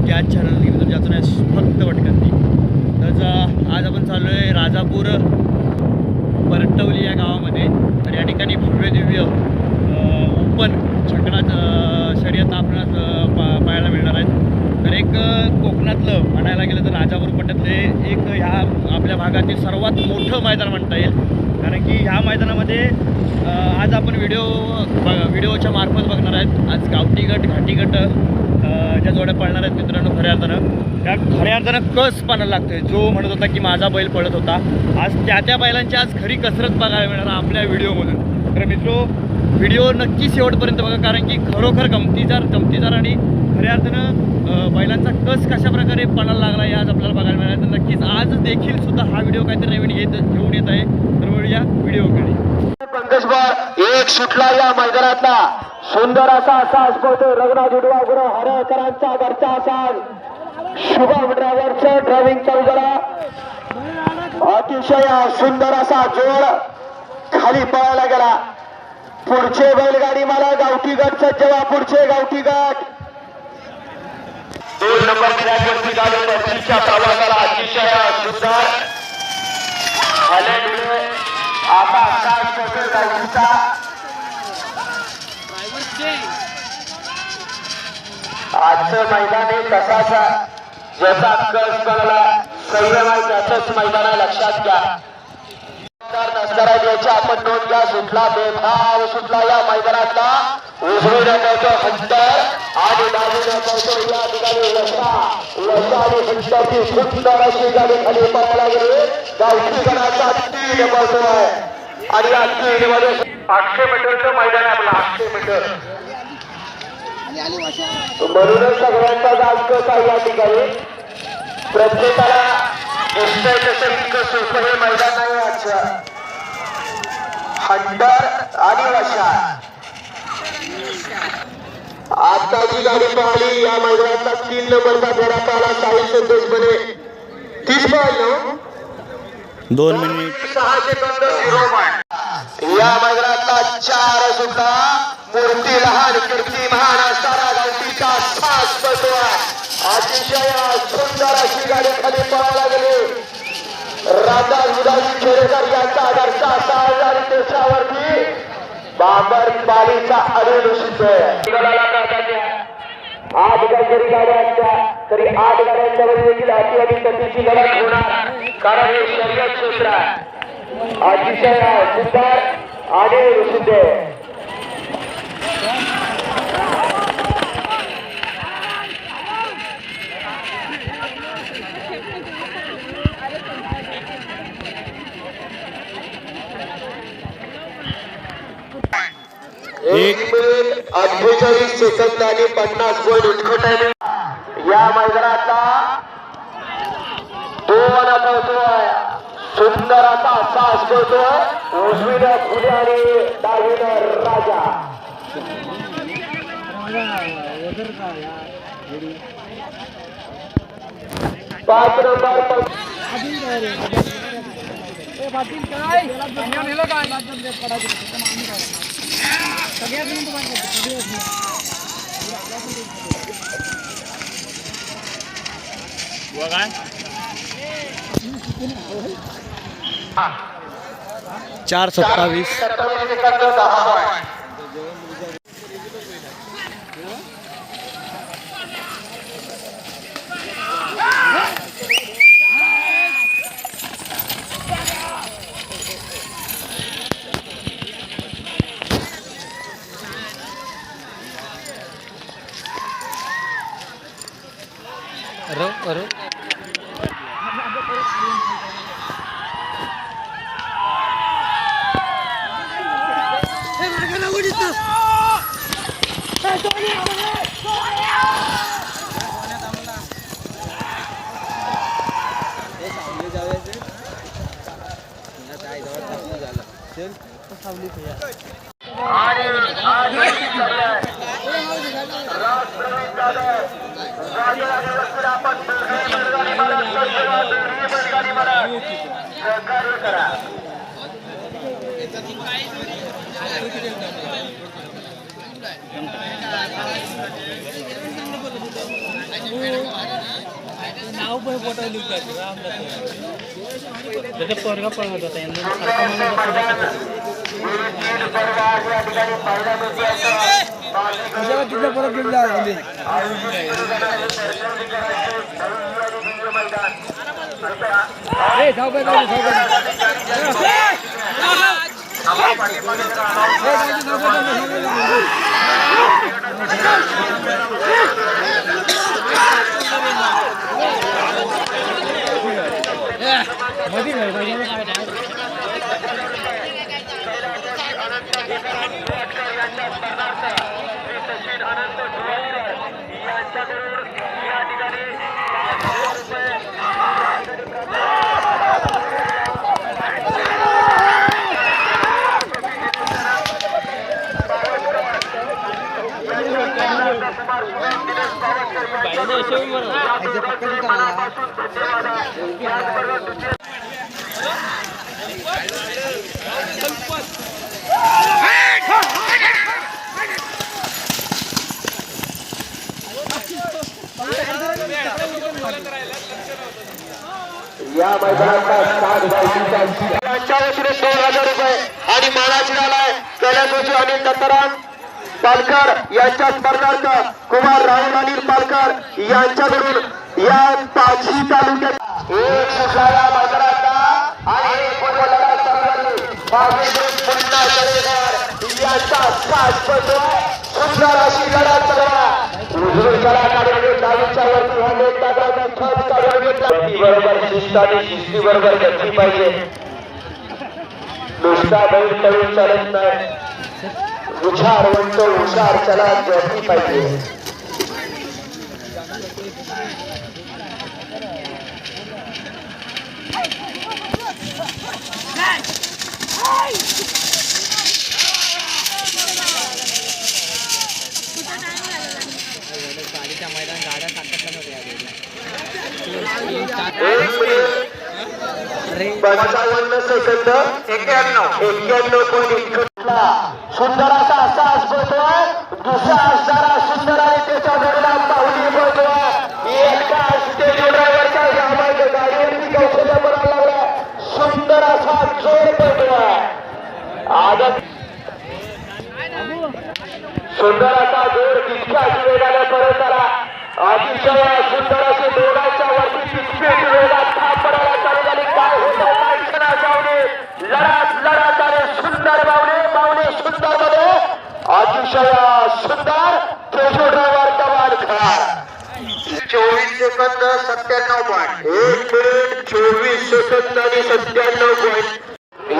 त्या चॅनलनी मी ज्यातून फक्त भटकंती. तर आज आपण चाललो आहे राजापूर परटवली या गावामध्ये. तर या ठिकाणी भव्य दिव्य ओपन छकडा शर्यत आपल्याला पाहायला मिळणार आहेत. तर एक कोकणातलं म्हणायला गेलं तर राजापूर पट्ट्यातले एक ह्या आपल्या भागातील सर्वात मोठं मैदान म्हणता येईल. कारण की ह्या मैदानामध्ये आज आपण व्हिडिओच्या मार्फत बघणार आहेत. आज गावठी गट घाटी गट ज्या जोड्या पळणार आहेत मित्रांनो, खऱ्या अर्थानं कस पाणायला लागतोय. जो म्हणत होता की माझा बैल पळत होता, आज त्या बैलांची आज खरी कसरत बघायला मिळणार आपल्या व्हिडिओमधून. तर मित्रो, व्हिडिओ नक्की शेवटपर्यंत बघा, कारण की खरोखर गमतीदार आणि खऱ्या अर्थानं बैलांचा कस कशा प्रकारे पणाला लागला आहे आज आपल्याला बघायला मिळाला. तर नक्कीच आज देखील सुद्धा हा व्हिडिओ काहीतरी नवीन घेऊन येत आहे. तर वळूया व्हिडिओकडे. पंकजभर एक सुटला या मैदानातला सुंदर असा साज पळतो रघुनाथ उडवा गुरु हरकरांचा घरचा साज. शुभम ड्रायव्हरचं ड्रायव्हिंग चालू करा. अतिशय सुंदर असा जोड खाली पळायला गेला. पुढचे बैलगाडी मला गावठी गट सज्जवा. पुढचे गावठी गट 2 नंबर ट्रॅकवरती गाडी पक्षीच्या प्रवासाला अतिशय सुंदर आता साज पळतो गावठीचा. आजचं मैदान हे कसाच ज्याचा कस बनला संयम आहे त्याचंच मैदान आहे, लक्षात घ्या. नसकरा द्यायच्या आपण नोंद घ्या. सुटला बेभाव सुटला या मैदानातला. उजवीने पळतो हंटर आणि डावीने पळतो या ठिकाणी लसा आणि हंटरची सुंदर अशी गाडी खाली पळायला गेली. गावठी गणाचा 3 पळतोय आणि या 3 मध्ये 800 मीटरचं मैदान आहे आपलं. 800 मीटर म्हणूनच सगळ्यांचा जास्त आहे या ठिकाणी. प्रत्येकाला सोपं हे मैदान नाही आजचं. हंटर आणि वशा आता जी गाडी पाहिली या मैदानातला 3 नंबरचा फेरा पाहिला साहिल संदेश बने. 30 पाहिलं 2 मिनिट 6 सेकंद 0 या मैदानातला 4 सुद्धा मूर्ती लहान कीर्ती महान असताना गावठीचा साज पळतोय. अतिशय सुंदर अशी गाडी खाली पळायला गेली. राजा उदासी खेडेकर यांचा घरचा साज आणि त्याच्यावरती बाबर बालीचा अनिरुद्ध. 8 काहीतरी गाड्या असल्या तरी 8 गाड्यांच्या वर देखील अति आणि तटीची लढत होणार, कारण हे शर्यत क्षेत्र आहे. अतिशय सुंदर आणि रुसिद्ध. एक मिनिट 48 सेकंद आणि 50 पॉईंट उठवत या मैदानातला 2 पळतोय. सुंदर असा साज पळतोय. उजवीनं फुले आणि डावीनं राजा. 5 नंबर चार 27 अरे नाव पण पोटा लिहितात त्याचा पोरगा पळत होता यांना सारखा किती परत घेऊन या मैदानाचा 7 बायकांच्या वतीने 2,000 रुपये आणि मानाची डालाय कैलासवासी अनिल दत्ताराम पालकर यांच्या स्पर्धार्थ कुमार राहुल अनिल पालकर यांच्याकडून या पाचही तालुक्यात एक सुशाला मैदानाचा आणि एक फुटबॉलला सर्वांनी पुन्हा जडेकर यांचा साथ पडतोय. सुंदर अशी लढत चला उजवीकडे काढून डावीच्या वरती हल्ले टाकायचा खत काढून घेतला. बरोबर शिस्त आणि शिस्ती बरोबर घेतली पाहिजे. नुसता बैल तळून चालत नाही. हुशार म्हणतो हुशार चला घेतली पाहिजे. मैदान गाड्या टाकत नव्हत्या 55 सेकंद 91 पॉईंट. सुंदर असा सास बोलतोय. दुसरा असणारा सुंदर आणि त्याच्या जोडीला पाहुली बोलतोय. एका स्टेज ड्रायव्हरच्या गाडीवरती कौशल्य बनायला लागला. सुंदर असा जोड बोलतोय. आदत सुंदर असा जोड तितक्याच वेगाने परत आला. अतिशय सुंदर असे दोघांच्या वरती तितकेच वेगात थाप पडायला चालू झाली. काय होतं काय क्षणा जाऊने लढत आणि सुंदर बावणे सुंदर मध्ये अतिशय सुंदर केशव ड्रायव्हर कमाल खार. 24 सेकंद 97 पॉईंट. 1 मिनिट 24 सेकंद आणि 97 पॉईंट.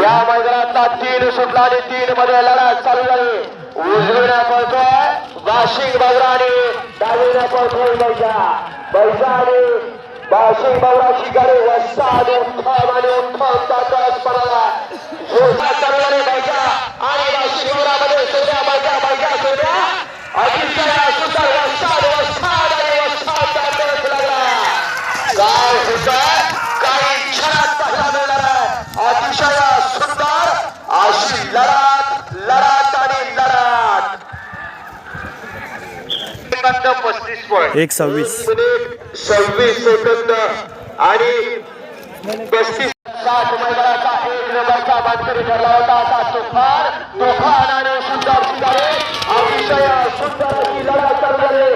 या मैदानातला 3 सुटला आणि 3 मध्ये लढत चालू झाली. उजवीला पळतोय वाशिंग बावरा आणि डावीला पळतोय बैजा आणि वाशिंग बावराची गाडी वस्ताद उत्तम आणि उत्तम ताकद पडाला. जोरदार चालणारे बैजा आणि वाशिंग बावरामध्ये सोड्या बैजा सोड्या अतिशय सुंदर वस्ताद आणि वस्ताद ताकद लागला. काय होतं काही क्षणात पाहायला मिळणार आहे. अतिशय सुंदर अशी लढत आणि लढत. 35 पॉईंट 1:26 मिनिट 26 सेकंद आणि 35. 60 मैदानाचा 1 नंबरचा मानकरी ठरला होता असा तुफान आणि सुंदर गाडी. अतिशय सुंदर अशी लढत चालू झाली.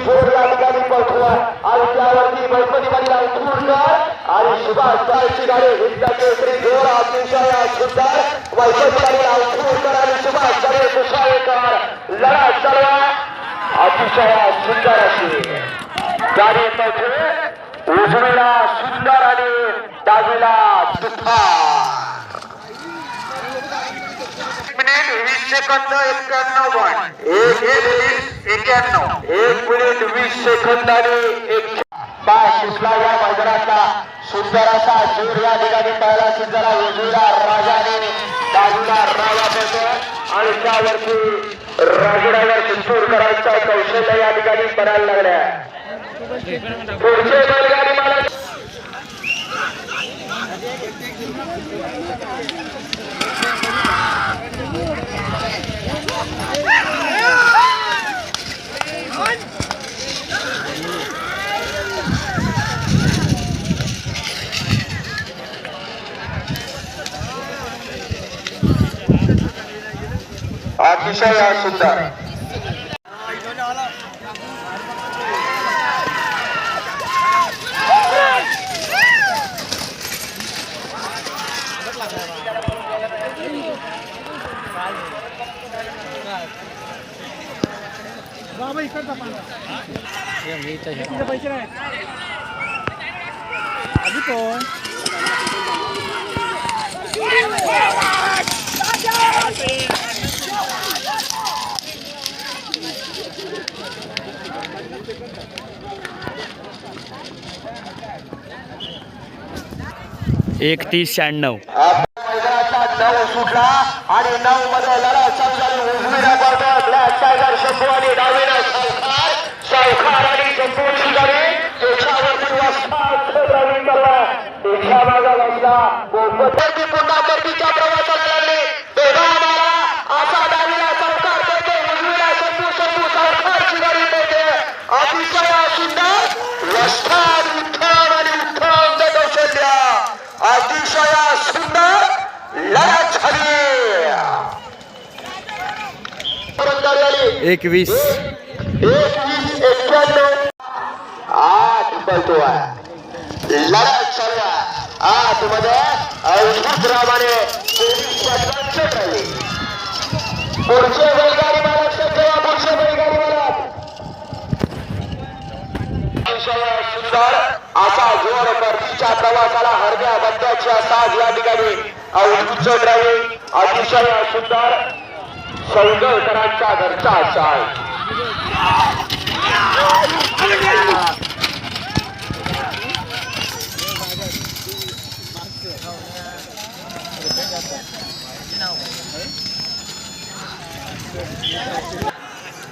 जोड या ठिकाणी पोहोचला आणि त्यावरती गणपती बाजीला उठूरकर आणि सुभाष बाळची गाडी हिंद केसरी जोड अतिशय सुंदर गणपती बाजीला उठूरकर आणि सुभाष गाडी कुशाळेकर लढत चालवा. अतिशय सुंदर अशी गाडी पोहोचली. उजवीला सुंदर आणि डावीला तुफान. 1 minute 20 second 91 point. 1 minute 20 second आणि 1 पाय सुचला. या मैदानातला सुंदर असा जोर या ठिकाणी पहिला सुंदर उजवीला राजाने डावीला राजा पडतो आणि त्यावरती राजूरावर सुंदर करायचा कौशल्य या ठिकाणी पडायला लागल्या. पुढचे बैलगाडी मालक अतिशय सुंदर. पैसे नाही आधी कोण 31-96. मैदानाचा 9 सुटला आणि 9 मध्ये लढत चालू झाली. उजवीला पळतो ब्लॅक टायगर शंभू आणि डावीला सावकार आणि शंभूची गाडी त्याच्यावरती वस्ताद रवी कल्ला त्याच्या मागे बसला. गोपती पुन्हा परतीच्या प्रवासाला लागले. तेव्हा आम्हाला असा डावीला सावकार पळतो, उजवीला शंभू सावकारची गाडी पळते. अतिशय सुंदर वस्ताद उत्तम आणि उत्तम कौशल्य. अतिशय सुंदर लढत झाली. 21. 21-91 8 पळतोय. लढत चालू आहे. आतमध्ये अवधूत रामाने पुढचे बैलगाडी मालक सध्या पुढचे बैलगाडी मालक अतिशय सुंदर असा जोर परतीच्या प्रवासाला हरण्या बंद्याच्या साज या ठिकाणी अवधूत ड्रायव्हिंग अतिशय सुंदर सौंदरकरांचा घरचा साज.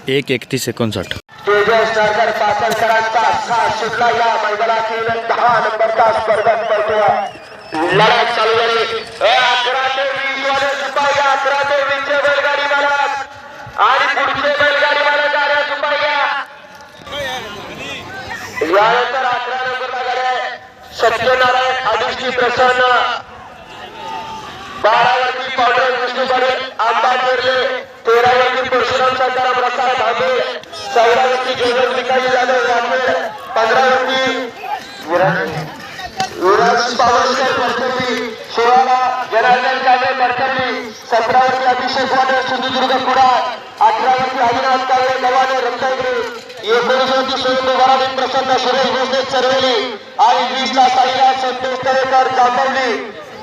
एक 31-59. तेजस नरकर पासलकरांचा साथ सुटला. या मैदानातील 10 नंबरचा स्पर्धक पळतोय. लढत चालू झाली. 11 ते 20 वाले शिपाई, 11 ते 20 चे बैलगाडी मालक आणि पुढचे बैलगाडी मालक 11 शिपाई. यानंतर 11 नंबरला गाड्या सत्यनारायण अधिष्ठी प्रसन्न, 12 वरती पावडर विष्णू पाटील आंबा पेरले, 13 वरती परशुराम सरकार प्रसाद भागे, 14 वरती जोगन विकाई जाधव राठोड, 15 वरती विराज पावसकर परतरली, 16 जनार्दन काळे परतरली, 17 वरती अभिषेक वाटे सिंधुदुर्ग कुडाळ, 18 वरती हरिनाथ काळे गव्हाणे रत्नागिरी, 19 वरती सुरेंद्र वराडी प्रसन्न सुरेश भोसले चरवेली आणि 20 ला साईराज संतोष तळेकर जांभवली.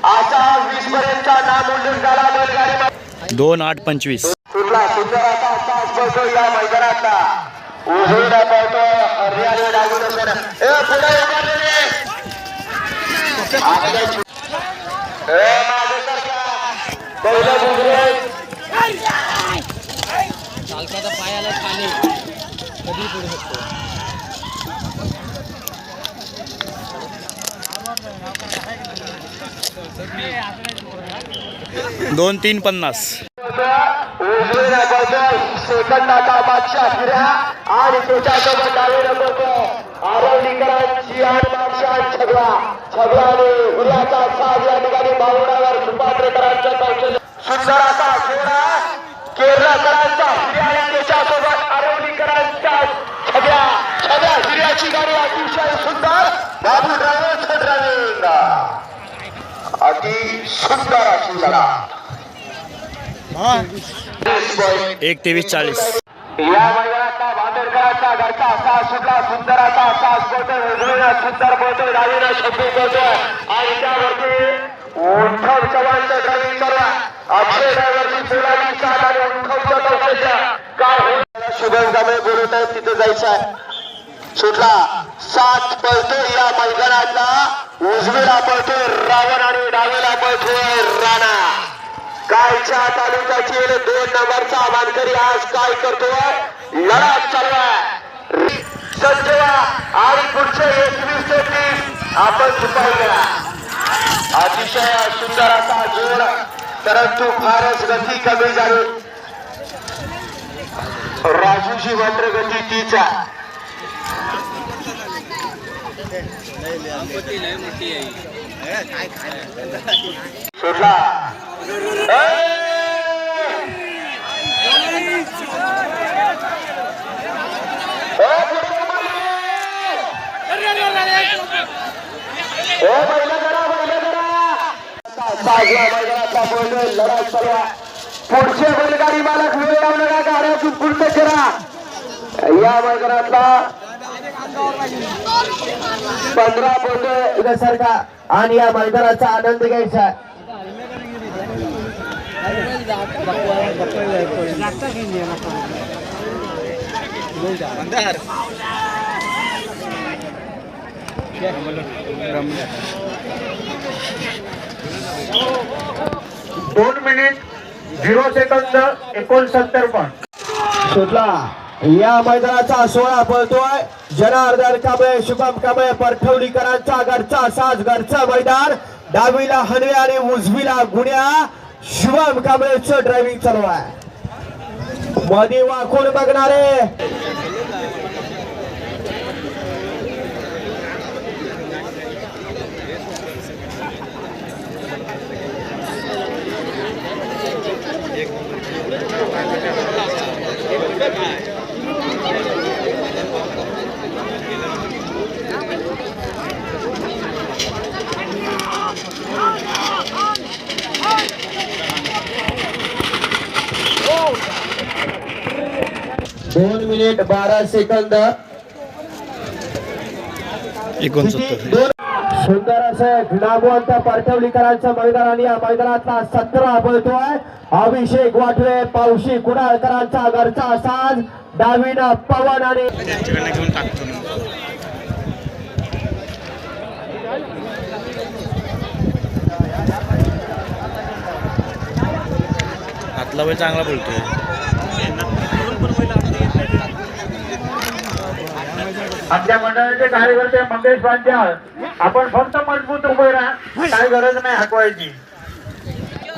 असा 20 पर्यंतचा नाम उल्लेख झाला. बैलगाडी 2-8-25. सुटला सुंदर असा साज पळतो या मैदानातला. उजवीला पळतो हरियाणा डागून सर पुढे उभारलेले पहिलं बुजरे चालकाचा पायाला खाली कधी पडू शकतो. 2-3-50. उजवीला पळतो सेकंदाचा बादशाह फिर्या आणि त्याच्यासोबत डावीला पळतो आरवलीकरांची आणि बादशाह छगला आणि हुर्याचा साज या ठिकाणी बावडावर सुपात्रेकरांचा कौशल्य. सुंदर असा खेळा केरळकरांचा फिर्या आणि त्याच्यासोबत आरवलीकरांचा छगला फिर्याची गाडी अतिशय सुंदर. बाबू ड्रायव्हर ड्रायव्हिंग अति सुंदर अशी लढा. 1-23-40. या मैदानाचा भांडेरकरांचा घरचा साज सुटला. सुंदर असा साज पळतोय. उजवीला सुंदर पळतोय, डावीला शब्दू पळतोय आणि त्यावरती उद्धव चव्हाणचं ड्रायव्हिंग चालू आहे. अक्षय ड्रायव्हरची पोलाची साथ आणि उद्धवचं कौशल्य काय होईल. शुभम जांभळे बोलत आहेत तिथे जायचं आहे. सुटला सात पळतोय या मैदानातला. उजवीला पळतोय रावण आणि डावीला पळतोय राणा. कायच्या तालुक्याची 2 नंबरचा मानकरी आज काय करतोय. लढत चालू आहे. संजय आणि पुढचे 21 ते 30 आपण चुकावल्या. अतिशय सुंदर असा जोड, परंतु फारच गती कमी झाली. राजूची मात्र गती तीच आहे. सुटला लढाई चालू आहे. पुढचे बैलगाडी मालक वेळ लावू नका, गाड्यातून पूर्ण करा. या मैदानातला 15 पोटे सारखा आणि या मैदानाचा आनंद घ्यायचा. दोन मिनिट 0 सेकंद 69 पॉइंट सुटला. या मैदानाचा 16 पळतोय जनार्दन कांबळे, शुभम कांबळे, परठवलीकरांचा घरचा साज, घरचा मैदान. डावीला हनवे आणि उजवीला गुण्या. शुभम कांबळेचं ड्रायव्हिंग चालू आहे. मध्ये वाकून बघणारे दोन मिनिट 12 सेकंद 69. सुंदर असं नागवंत परठवलीकरांचं मैदान आणि या मैदानातला 17 पळतोय अभिषेक वाटवे, पावशी कुडाळकरांचा घरचा साज. डावीनं पवन आणि घेऊन टाकतो हातला बैल चांगला बोलतोय. आमच्या मंडळाचे कार्यकर्ते मंगेश पांचाळ, आपण फक्त मजबूत उभे राहा, काय गरज नाही हकवायची.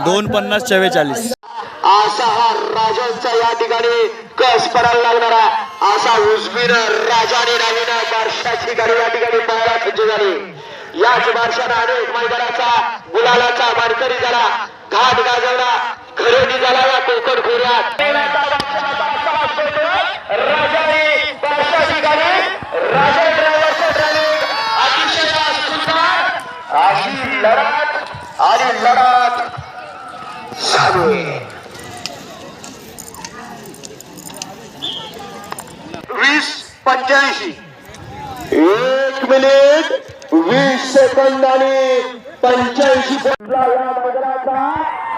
2:50-44. असा हा राजांचा या ठिकाणी कस पडायला लागणारा असा उजवीनं राजाने डावीनं बारशाची गाडी या ठिकाणी पाहायला सज्ज झाली. याच बारशानं अनेक मैदानाचा गुलालाचा मानकरी झाला, घाट गाजवला, खरेदी झाला या कोकण खोऱ्यात. राजाने बारशाची गाडी, राजा ड्रायव्हरचं ड्रायव्हिंग अतिशय सुंदर अशी लढत आणि लढत चालू आहे. 20:85 1 मिनिट 20 सेकंद आणि 85 या मैदानाचा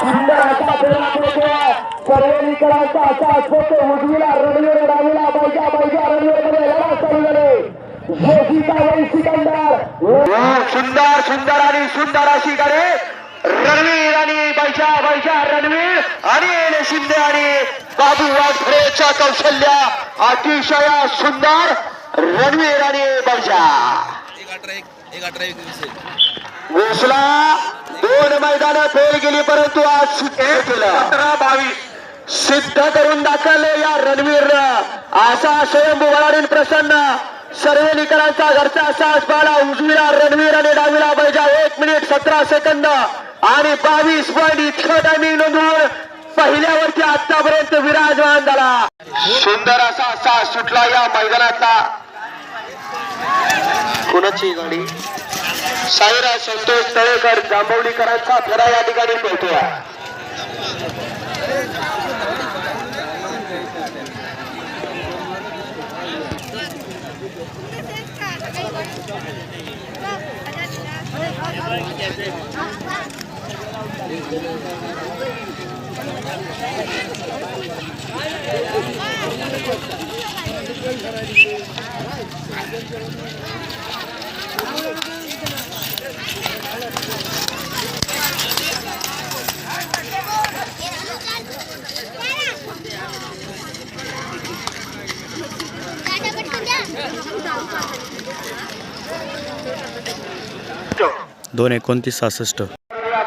सुंदर असा फेरा पडतोय. परवलीकरांचा असा फोटो उजवीला रणवीर, डावीला बैजा, बैजा रणवीरमध्ये लढा चालू झाली. योगिताबाई सिकंदर सुंदर सुंदर आणि सुंदर अशी गाडी. रणवीर आणि बैजा, बैजा रणवीर आणि शिंदे आणि बाबू वाघरेच्या कौशल्य अतिशय सुंदर. रणवीर आणि बैजा घोषला 2 मैदानं फेल गेली, परंतु आज केलं 17-22 सिद्ध करून दाखवले या रणवीरनं. असा स्वयंभू वळाडून प्रसन्न सर्वेलीकरांचा घरचा सास पाला. उजवीला रणवीर आणि डावीला बैजा. 1 मिनिट 17 सेकंद आणि 22 पॉईंट इतकं टायमिंग नोंदवून पहिल्यावरती आतापर्यंत विराजमान झाला. सुंदर असा सास सुटला या मैदानातला. कुणाची गाडी? साईरा संतोष तळेकर, जांभवलीकरांचा फेरा या ठिकाणी पळतोय. दोन 29-66.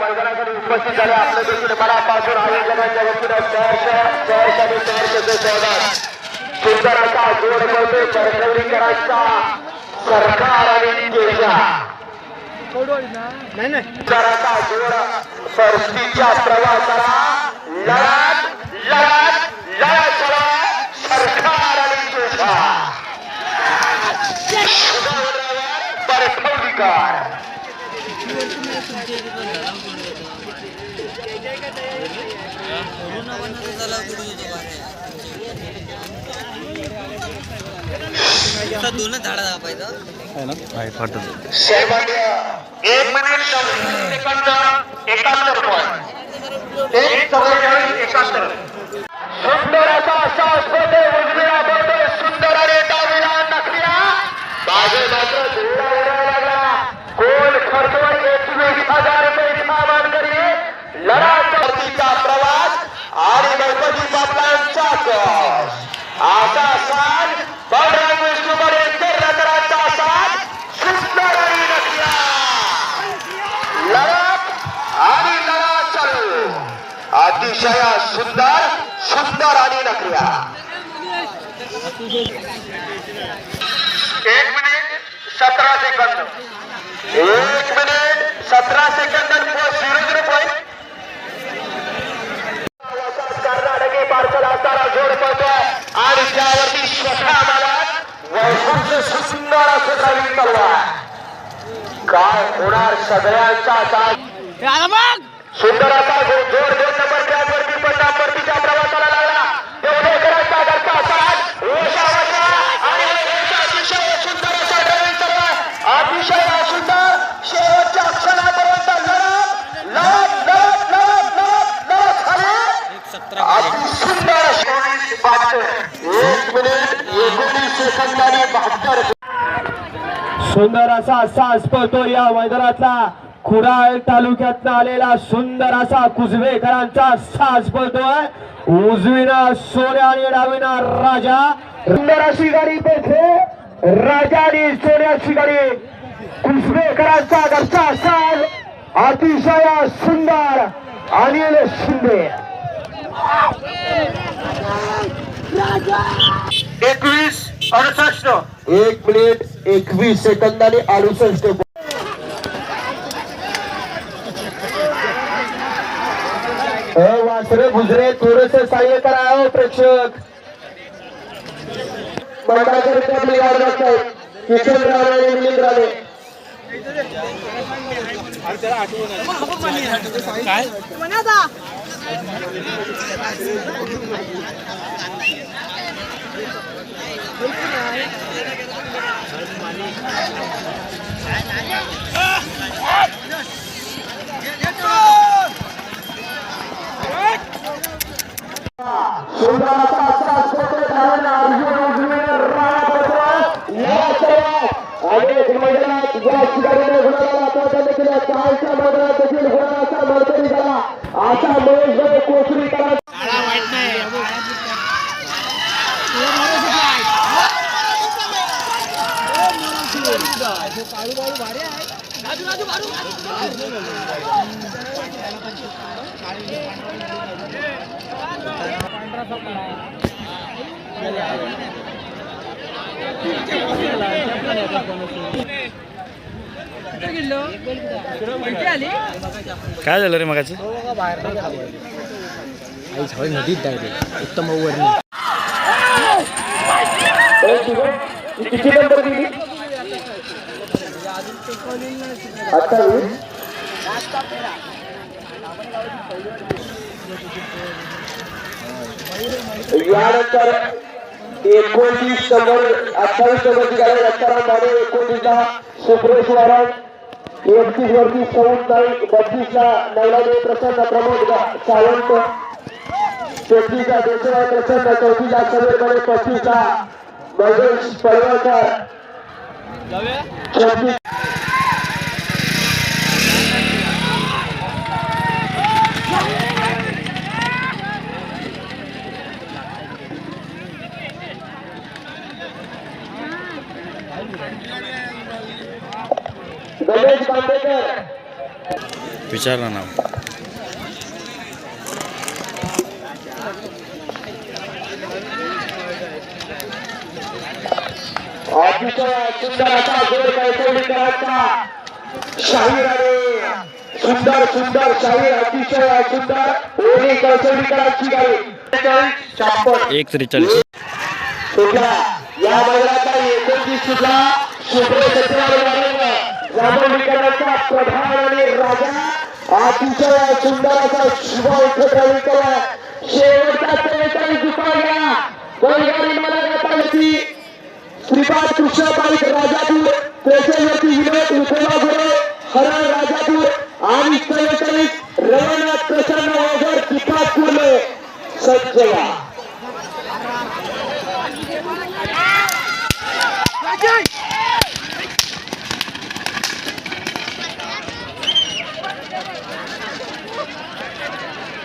मैदानाकडे उपस्थित झाले आपल्या देखील मनापासून आयोजकांच्या वतीनं सहर्षाचे स्वागत. सुंदर असा जोड करतोय परठवलीकरांचा सरकार आणि तेजा. सुंदर असा जोड परतीच्या प्रवासाला लढत लढत लढा चला सरकार आणि तुझा परखवलीकर दोन झाडा दाबायचं सर्वांनी 1 मिनिट 44 सेकंद 71 पॉइंट 1:44:71 सुंदर असा स्पर्धे उजवीला बळतो सुंदर आणि डावीला नखऱ्या बाजे मात्र धुळा उडायला लागला गोल खर्चवर 21,000 रुपये सामान करी लढा चौथीचा प्रवास आणि गणपती बाप्पांचा कस आता साज बळराम विष्णुकडे नगराचा साज सुंदर आणि नखऱ्या लढत आणि लढा चालू अतिशय सुंदर सुंदर आणि नखऱ्या 1 minute 17 second 1 minute 17 second 0 point कर्नाटकी पार्सल असताना जोड पडतोय आणि त्यावरती स्वतः मला वैभवचं सुंदर असं ड्रायव्हिंग चालू आहे काय होणार सगळ्यांचा साथ सुंदर असा जोड 2 नंबर त्यावरती पडला परतीच्या प्रवासाला लागला देवडेकरांचा घरचा साथ ओशावशा आणि अतिशय सुंदर असा ड्रायव्हिंग चालू आहे अतिशय सुंदर शेवटच्या क्षणापर्यंत लढत अति सुंदर 1 मिनिट 19 सेकंद आणि 72 सुंदर असा साज पळतो या मैदानातला कुडाळ तालुक्यातनं आलेला सुंदर असा कुजवेकरांचा साज पळतोय उजवीनं सोन्या आणि डावीनं राजा सुंदर अशी गाडी पेथे राजा आणि सोन्याची गाडी कुजवेकरांचा घरचा साज अतिशय सुंदर अनिल शिंदे 21:68 1 मिनिट 21 सेकंद आणि 68 वासरे गुजरे थोडस सहाय्य करा हो प्रेक्षक मंडळाकरिता आपली गाडी बघतायत किशन राणे आणि मिलिंद राणे असा महेश कोचरी करा काय झालं रे मगाचं नदीत जायचे उत्तम ओव्हर किती नंबर दिली 28 यानंतर 29 नंबर 28 नंबरची गाडी रत्ताराम माने 29ला सुप्रेश वाराण 31 वरती सौद नाईक 32ला नवलादेव प्रसन्न प्रमोद सावंत 33ला देशराव प्रसन्न 34ला समीर माने 35ला महेश पलवळकर 34 गणेश बांदेकर विचारलं नाव अतिशय सुंदर असा जोर कैसवलीकरांचा शाहीर आणि सुंदर सुंदर शाहीर अतिशय सुंदर ओली कैसवलीकरांची गाडी 56 1:43. सुटला या बैलाचा 29 सुटला शुभ्र जांभूळकरांचा प्रधान आणि राजा अतिशय सुंदर असा शुभ उपक्रम केला शेवटचा 43 दुपारला बैलगाडी मला होती श्रीपाद कृष्णबाई राजापूर पेशेवरती विनोद विठोबा गुरु हरण राजापूर आणि 43 रवनाथ प्रसन्न वगैरे किताब पूर्ण सज्जला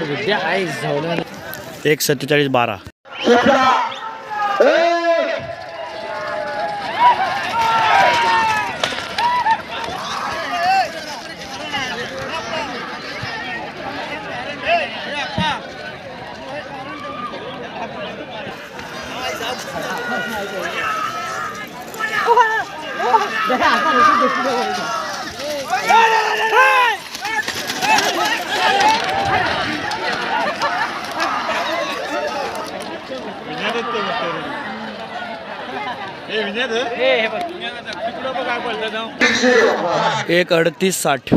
विद्या आहे झवलं 1:47.12. एक 38:60.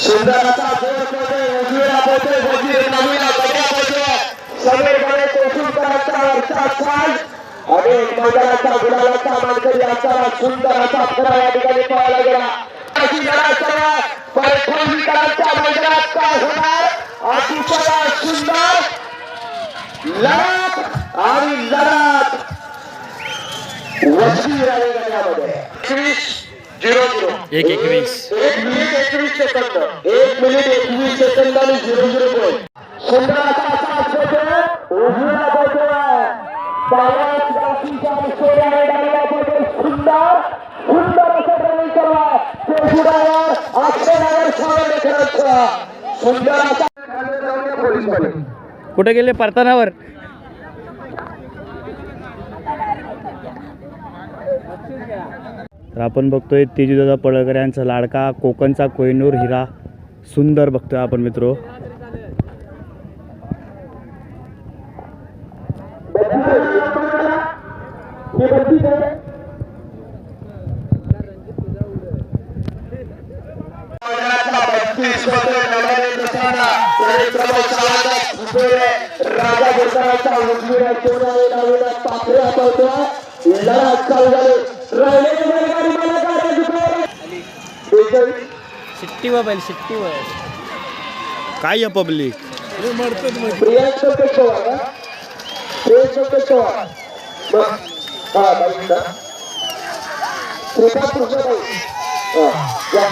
सुंदर असा उजवीला पोहोचले वजीर नवीन समीर गणे कोशिंकरांचा वरचा साज आणि मैदानाचा गुलालाचा मानकरी असा सुंदर असा फरा या ठिकाणी पाहायला गेला अशी लढाई परफॉर्मिंगकरांच्या मैदानात काय होणार अतिशय सुंदर लढत आणि लढत वजीर आहे गण्यामध्ये 21-0 1:21. 1 मिनिट 21 सेकंद 1 मिनिट 21 सेकंद आणि 0-0 पॉईंट सुंदर असा साथ होतो उजवीला पोहोचतो बाळाच गावकीच्या सोड्या मैदानाला पोहोचतो सुंदर सुंदर असं रनिंग करा पेशुडावर अक्षरावर सावंतकरांचा सुंदर असा खाली जाऊन पोलीस मध्ये कुठे गेले परतानावर? तर आपण बघतोय तेजूदादा पळकर यांचा लाडका कोकणचा कोहिनूर हिरा सुंदर बघतोय आपण मित्रो. राजा गुरुकारांचा उजवीला चोराळे डावीला पाखऱ्या पळतो लढत चालू झाली राहिलेली बैलगाडी मला शिट्टी मोबाईल शिट्टी काय या पब्लिक प्रियांक पेशवा का प्रियांक पेशवा हा बाईंदा श्रीपाद कृष्णबाई या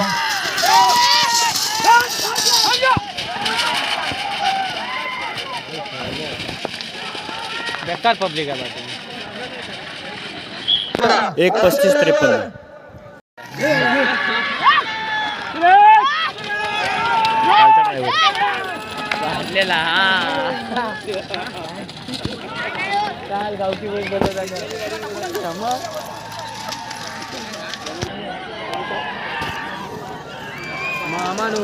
बेकार पब्लिक आहे बाकी 1:35-53. वाढलेला हा काल गावठी बैल बोलत मामानू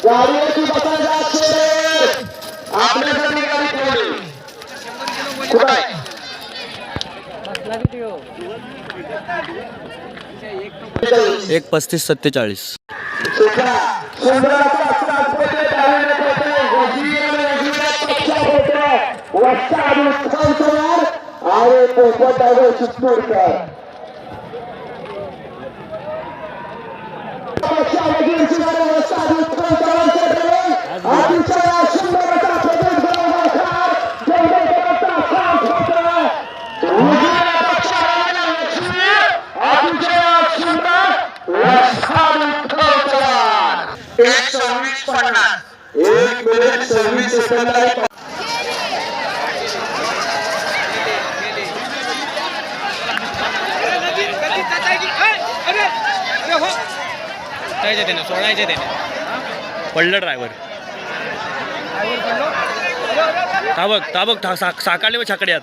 गाडीवरती बसायला आपल्यासाठी गाडी ठेवली कुठं आहे 1:35-47. आणि पोपट आहे चित्तूरकर एक मिनिट 26 सेकंद सोडायचे त्याने पडलं ड्रायव्हर ताबक साकाळले व छकड्यात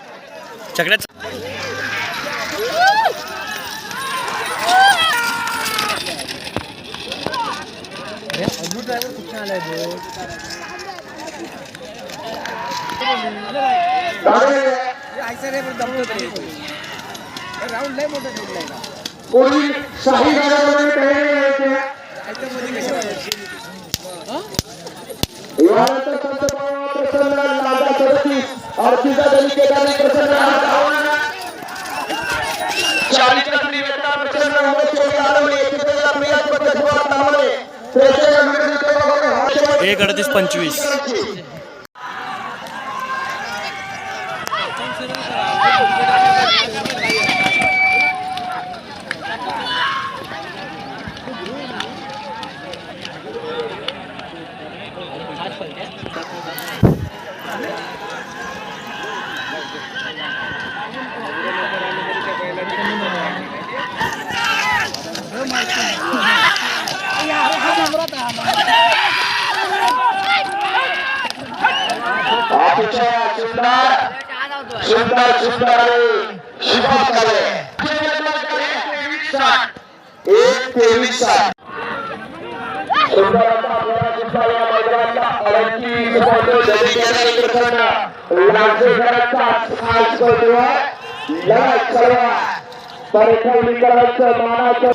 राऊंड लय मोठं ठेवलंय का कोणी शाही गाड्यामध्ये तयारी यायचे यानंतर संत बाबा प्रसन्न लागा 37 आरतीचा दलित केदारी प्रसन्न 40 रात्री वेता प्रसन्न उमेश आलवणे एकीकडे प्रियात पद्धतवर तांबळे त्रेचाळीस विरुद्ध बघून 1:38:25 अतिशय सुंदर सुंदर आणि शुभम कले 1:23 सुंदर असा आपल्याला या मैदानातला 38 पॉइंट दलित प्रसन्न लांजेकरांचा खास करतो लढत सर्व परखडीकरांचं मानाचं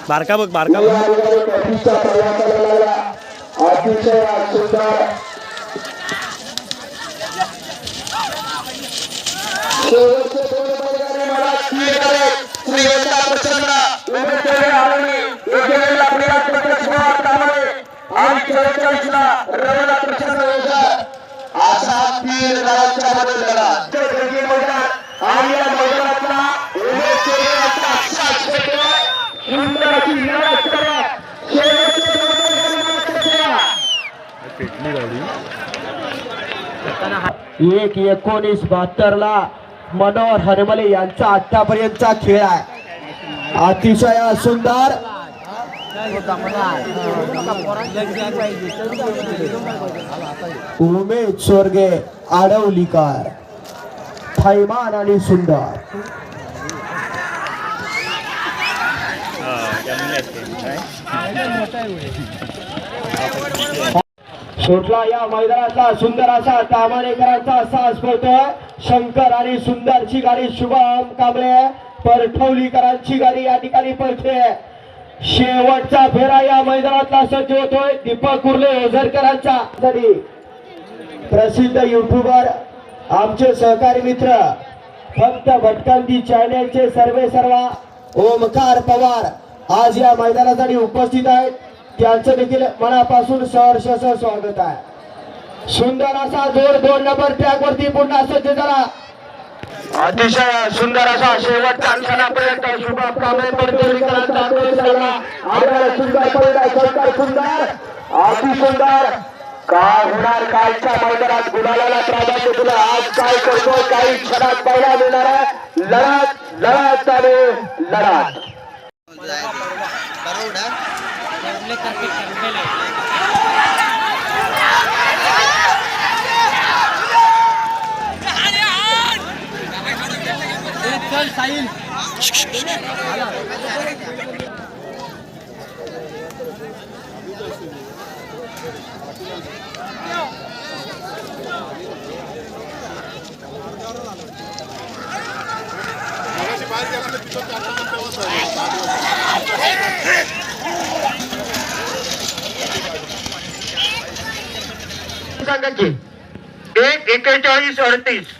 बारका बघ बारका बघ अतिशय सुंदर शेवटचे दोन बैलगाडी मला तीन करे श्रीवेता प्रसन्न उमेश आलवणे एकेला प्रियात पद्धतवर तांबळे आणि 44ला रवला प्रसन्न ओझर असा 3 गावांच्या मध्ये लढा जगजी मैदान आणि या मैदानातला उमेश यांचा साथ देतो सुंदर अशी लढत करत शेवटचे दोन बैलगाडी 1:19:72 ला मनोहर हरमले यांचा आतापर्यंतचा खेळ आहे अतिशय सुंदर उमेश स्वर्गे आडवलीकर थैमान आणि सुंदर सुटला या मैदानातला सुंदर असा तामाणेकरांचा सास पळतोय शंकर आणि सुंदरची गाडी शुभम कांबळे परठवलीकरांची गाडी या ठिकाणी पळते शेवटचा फेरा या मैदानातला सज्ज होतोय दीपक कुर्ले ओझरकरांचा प्रसिद्ध युट्यूबर आमचे सहकारी मित्र फक्त भटकंती चॅनेलचे सर्व ओमकार पवार आज या मैदानासाठी उपस्थित आहेत त्यांचं देखील मनापासून सहर्ष स्वागत आहे सुंदर असा जोर 2 नंबर ट्रॅक वरती पुन्हा सज्ज झाला अतिशय सुंदर असा शेवटच्या क्षणापर्यंत शुभम कांबळे परठवलीकरांचा आक्रोश लागला आपल्याला सुंदर पडला शंकर सुंदर अति सुंदर काय होणार कालच्या मैदानात गुलाला प्राधान्य दिलं आज काय करतो काही क्षणात पाहायला मिळणार आहे लढत लढत आणि लढत चल साहिल संघाची 1:41:38